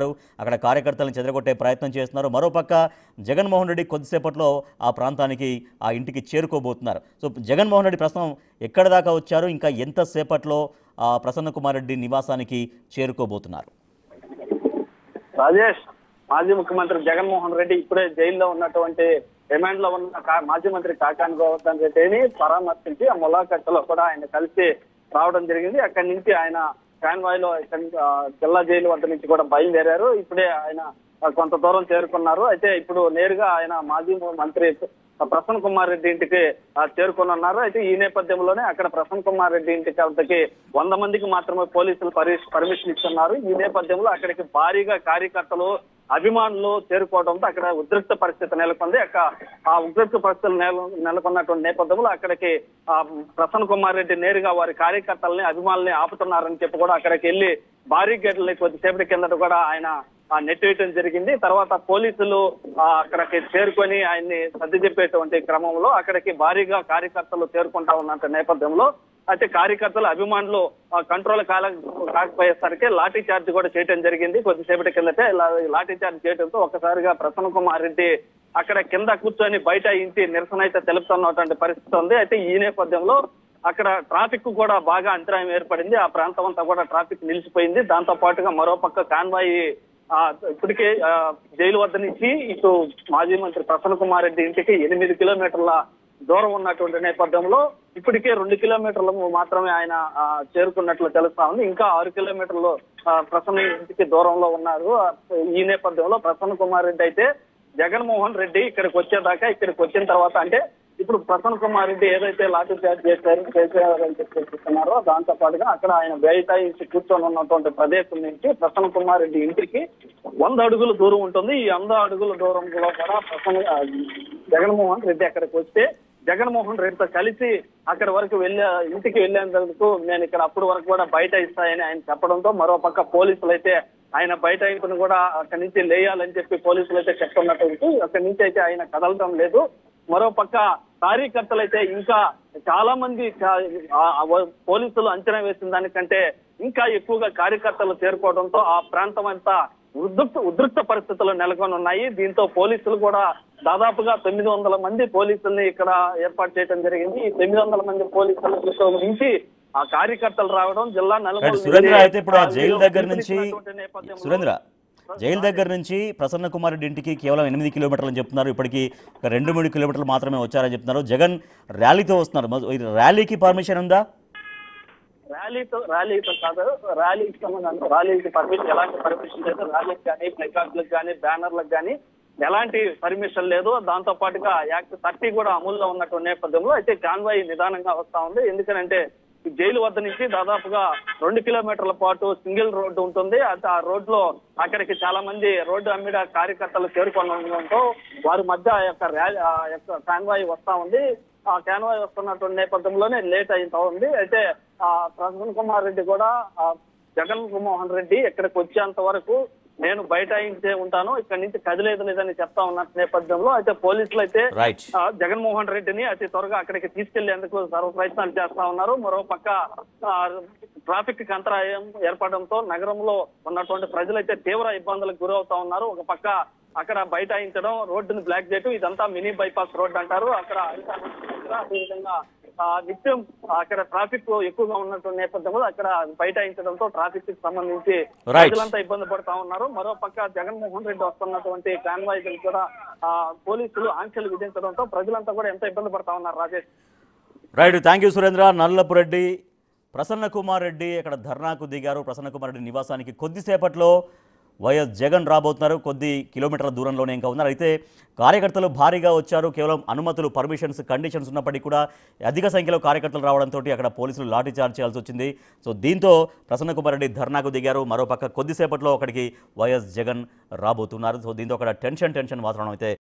చేరుకుంటున్నారు. అక్కడ కార్యకర్తలను చెదరగొట్టే ప్రయత్నం చేస్తున్నారు. మరోపక్క జగన్మోహన్ రెడ్డి కొద్దిసేపట్లో ఆ ప్రాంతానికి ఆ ఇంటికి చేరుకోబోతున్నారు. సో జగన్మోహన్ రెడ్డి ప్రస్తుతం ఎక్కడ దాకా వచ్చారు, ఇంకా ఎంతసేపట్లో ప్రసన్న కుమార్ రెడ్డి నివాసానికి చేరుకోబోతున్నారు? రాజేష్, మాజీ ముఖ్యమంత్రి జగన్మోహన్ రెడ్డి ఇప్పుడే జైల్లో ఉన్నటువంటి రిమాండ్ లో ఉన్న మాజీ మంత్రి కాకాని గోవర్ధన్ రెడ్డిని పరామర్శించి ఆ ములాఖత్తులో కూడా ఆయన కలిసి రావడం జరిగింది. అక్కడి నుంచి ఆయన కాన్వాయ్ లో జిల్లా జైలు వద్ద నుంచి కూడా బయలుదేరారు. ఇప్పుడే ఆయన కొంత దూరం చేరుకున్నారు. అయితే ఇప్పుడు నేరుగా ఆయన మాజీ మంత్రి ప్రసన్న కుమార్ రెడ్డి ఇంటికి చేరుకున్నారు. అయితే ఈ నేపథ్యంలోనే అక్కడ ప్రసన్న కుమార్ రెడ్డి ఇంటికి వద్దకి 100 మందికి మాత్రమే పోలీసులు పర్మిషన్ ఇస్తున్నారు. ఈ నేపథ్యంలో అక్కడికి భారీగా కార్యకర్తలు, అభిమానులు చేరుకోవడంతో అక్కడ ఉద్రిక్త పరిస్థితి నెలకొంది. ఆ ఉద్రిక్త పరిస్థితులు నెలకొన్నటువంటి నేపథ్యంలో అక్కడికి ప్రసన్న కుమార్ రెడ్డి నేరుగా వారి కార్యకర్తల్ని, అభిమానుల్ని ఆపుతున్నారని చెప్పి కూడా అక్కడికి వెళ్లి భారీ గేట్లని కొద్దిసేపటి కిందట కూడా ఆయన నెట్టివేయటం జరిగింది. తర్వాత పోలీసులు అక్కడికి చేరుకొని ఆయన్ని సర్ది చెప్పేటువంటి క్రమంలో అక్కడికి భారీగా కార్యకర్తలు చేరుకుంటా ఉన్న నేపథ్యంలో అయితే కార్యకర్తలు, అభిమానులు కంట్రోల్ కాకపోయేసరికి లాఠీ చార్జ్ కూడా చేయడం జరిగింది. కొద్దిసేపటి కిందటే లాఠీ చార్జ్ చేయడంతో ఒక్కసారిగా ప్రసన్న కుమార్ రెడ్డి అక్కడ కింద కూర్చొని బయట ఇంటి నిరసన అయితే తెలుపుతున్నటువంటి పరిస్థితి ఉంది. అయితే ఈ నేపథ్యంలో అక్కడ ట్రాఫిక్ కూడా బాగా అంతరాయం ఏర్పడింది. ఆ ప్రాంతం అంతా కూడా ట్రాఫిక్ నిలిచిపోయింది. దాంతో పాటుగా మరోపక్క కాన్వాయి ఇప్పటికే జైలు వద్ద నుంచి ఇటు మాజీ మంత్రి ప్రసన్న కుమార్ రెడ్డి ఇంటికి 8 కిలోమీటర్ల దూరం ఉన్నటువంటి నేపథ్యంలో ఇప్పటికే 2 కిలోమీటర్లు మాత్రమే ఆయన చేరుకున్నట్లు తెలుస్తా ఉంది. ఇంకా 6 కిలోమీటర్లు ప్రసన్న ఇంటికి దూరంలో ఉన్నారు. ఈ నేపథ్యంలో ప్రసన్న కుమార్ రెడ్డి అయితే జగన్మోహన్ రెడ్డి ఇక్కడికి వచ్చిన తర్వాత అంటే ఇప్పుడు ప్రసన్న కుమార్ రెడ్డి ఏదైతే లాఠీ చార్జ్ చేశారని చెప్తున్నారో దాంతో పాటుగా అక్కడ ఆయన బైఠాయించి కూర్చొని ఉన్నటువంటి ప్రదేశం నుంచి ప్రసన్న కుమార్ రెడ్డి ఇంటికి 100 అడుగుల దూరం ఉంటుంది. ఈ 100 అడుగుల దూరంలో కూడా జగన్మోహన్ రెడ్డి అక్కడికి వస్తే జగన్మోహన్ రెడ్డితో కలిసి అక్కడి వరకు ఇంటికి వెళ్లేందుకు నేను ఇక్కడ అప్పటి వరకు కూడా బైఠాయిస్తాయని ఆయన చెప్పడంతో మరోపక్క పోలీసులు అయితే ఆయన బైఠాయింపును కూడా అక్కడి నుంచి లేయాలని చెప్పి పోలీసులు అయితే చెప్తున్నట్టు అక్కడి నుంచి అయితే ఆయన కదలడం లేదు. మరోపక్క కార్యకర్తలు అయితే ఇంకా చాలా మంది పోలీసులు అంచనా వేసిన దానికంటే ఇంకా ఎక్కువగా కార్యకర్తలు చేరుకోవడంతో ఆ ప్రాంతం అంతా ఉద్రిక్త పరిస్థితులు నెలకొని ఉన్నాయి. దీంతో పోలీసులు కూడా దాదాపుగా 900 మంది పోలీసుల్ని ఇక్కడ ఏర్పాటు చేయడం జరిగింది. ఈ 900 మంది పోలీసుల నుంచి ఆ కార్యకర్తలు రావడం జిల్లా జైలు దగ్గర నుంచి ప్రసన్న కుమార్ రెడ్డి ఇంటికి కేవలం 8 కిలోమీటర్లు చెప్తున్నారు. ఇప్పటికీ 2-3 కిలోమీటర్లు మాత్రమే వచ్చారని చెప్తున్నారు. జగన్ ర్యాలీతో వస్తున్నారు. ర్యాలీకి పర్మిషన్ ఉందా? ర్యాలీతో కాదు, ర్యాలీకి పర్మిషన్, ఎలాంటి పర్మిషన్ లేదు. ర్యాలీకి కానీ, ప్లకార్డులకు కానీ, బ్యానర్లకు కానీ ఎలాంటి పర్మిషన్ లేదు. దాంతో పాటుగా యాక్ట్ 30 కూడా అమల్లో ఉన్నటువంటి నేపథ్యంలో అయితే కాన్వాయ్ నిదానంగా వస్తా ఉంది. ఎందుకంటే జైలు వద్ద నుంచి దాదాపుగా 2 కిలోమీటర్ల పాటు సింగిల్ రోడ్డు ఉంటుంది. ఆ రోడ్ లో అక్కడికి చాలా మంది రోడ్డు అమ్మిడ కార్యకర్తలు చేరుకోవడంతో వారి మధ్య కాన్వాయ్ వస్తా ఉంది. ఆ కాన్వాయ్ వస్తున్నటువంటి నేపథ్యంలోనే లేట్ అయితా ఉంది. అయితే ప్రసన్న కుమార్ రెడ్డి కూడా జగన్మోహన్ రెడ్డి ఇక్కడికి వచ్చేంత వరకు నేను బైఠాయించే ఉంటాను, ఇక్కడ నుంచి కదిలేదు లేదని చెప్తా ఉన్న నేపథ్యంలో అయితే పోలీసులు అయితే జగన్మోహన్ రెడ్డిని అతి త్వరగా అక్కడికి తీసుకెళ్లేందుకు సర్వ ప్రయత్నాలు చేస్తా ఉన్నారు. మరోపక్క ట్రాఫిక్ కి అంతరాయం ఏర్పడడంతో నగరంలో ఉన్నటువంటి ప్రజలైతే తీవ్ర ఇబ్బందులకు గురవుతా ఉన్నారు. ఒక పక్క అక్కడ బైఠాయించడం, రోడ్డుని బ్లాక్ చేయడం, ఇదంతా మినీ బైపాస్ రోడ్ అంటారు. అక్కడ అదేవిధంగా నిత్యం అక్కడ ట్రాఫిక్ ఎక్కువగా ఉన్నటువంటి నేపథ్యంలో అక్కడ బైఠాయించడంతో ట్రాఫిక్ కి సంబంధించి ప్రజలంతా ఇబ్బంది పడతా ఉన్నారు. మరోపక్క జగన్మోహన్ రెడ్డి వస్తున్నటువంటి కాన్వాయ్ కూడా పోలీసులు ఆంక్షలు విధించడంతో ప్రజలంతా కూడా ఎంత ఇబ్బంది పడతా ఉన్నారు. Rajesh, right, thank you Surendra. Nallapureddy Prasanna Kumar Reddy అక్కడ ధర్నాకు దిగారు. ప్రసన్న కుమార్ రెడ్డి నివాసానికి కొద్దిసేపట్లో వైఎస్ జగన్ రాబోతున్నారు. కొద్ది కిలోమీటర్ల దూరంలోనే ఇంకా ఉన్నారు. అయితే కార్యకర్తలు భారీగా వచ్చారు. కేవలం అనుమతులు, పర్మిషన్స్, కండిషన్స్ ఉన్నప్పటికీ కూడా అధిక సంఖ్యలో కార్యకర్తలు రావడంతో అక్కడ పోలీసులు లాఠీ చార్జ్ చేయాల్సి వచ్చింది. సో దీంతో ప్రసన్న కుమార్ రెడ్డి ధర్నాకు దిగారు. మరోపక్క కొద్దిసేపట్లో అక్కడికి వైఎస్ జగన్ రాబోతున్నారు. సో దీంతో అక్కడ టెన్షన్ వాతావరణం అయితే